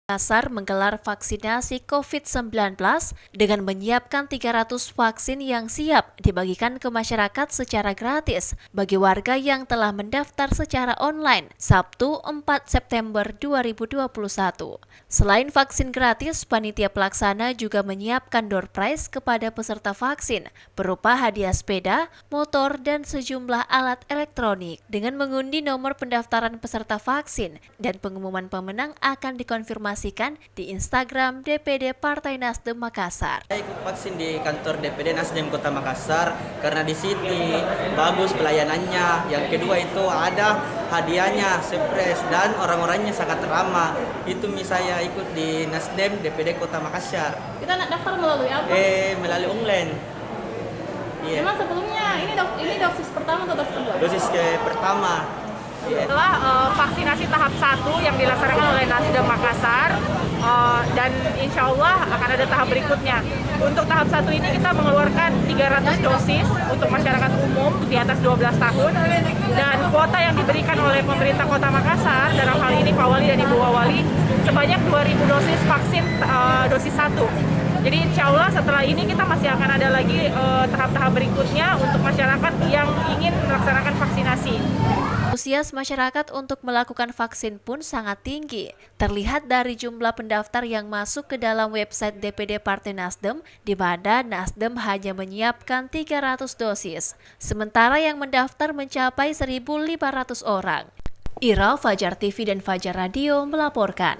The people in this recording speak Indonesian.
Makassar menggelar vaksinasi COVID-19 dengan menyiapkan 300 vaksin yang siap dibagikan ke masyarakat secara gratis bagi warga yang telah mendaftar secara online Sabtu 4 September 2021. Selain vaksin gratis, panitia pelaksana juga menyiapkan door prize kepada peserta vaksin berupa hadiah sepeda, motor, dan sejumlah alat elektronik. Dengan mengundi nomor pendaftaran peserta vaksin dan pengumuman pemenang akan dikonfirmasi di Instagram DPD Partai Nasdem Makassar. Saya ikut vaksin di kantor DPD Nasdem Kota Makassar karena di sini bagus pelayanannya. Yang kedua itu ada hadiahnya, surprise, dan orang-orangnya sangat ramah. Itu saya ikut di Nasdem DPD Kota Makassar. Kita nak daftar melalui apa? Melalui online. Yeah. Memang sebelumnya ini dosis pertama atau dosis kedua? Dosis pertama. Setelah vaksinasi tahap 1 yang dilaksanakan oleh Nasdem Makassar, dan insya Allah akan ada tahap berikutnya. Untuk tahap 1 ini kita mengeluarkan 300 dosis untuk masyarakat umum di atas 12 tahun, dan kuota yang diberikan oleh pemerintah Kota Makassar, dalam hal ini Pak Wali dan Ibu Wali, sebanyak 2.000 dosis vaksin dosis 1. Jadi insya Allah setelah ini kita masih akan ada lagi tahap-tahap berikutnya untuk masyarakat yang ingin melaksanakan vaksinasi. Antusias masyarakat untuk melakukan vaksin pun sangat tinggi. Terlihat dari jumlah pendaftar yang masuk ke dalam website DPD Partai Nasdem, di mana Nasdem hanya menyiapkan 300 dosis. Sementara yang mendaftar mencapai 1.500 orang. Ira, Fajar TV dan Fajar Radio melaporkan.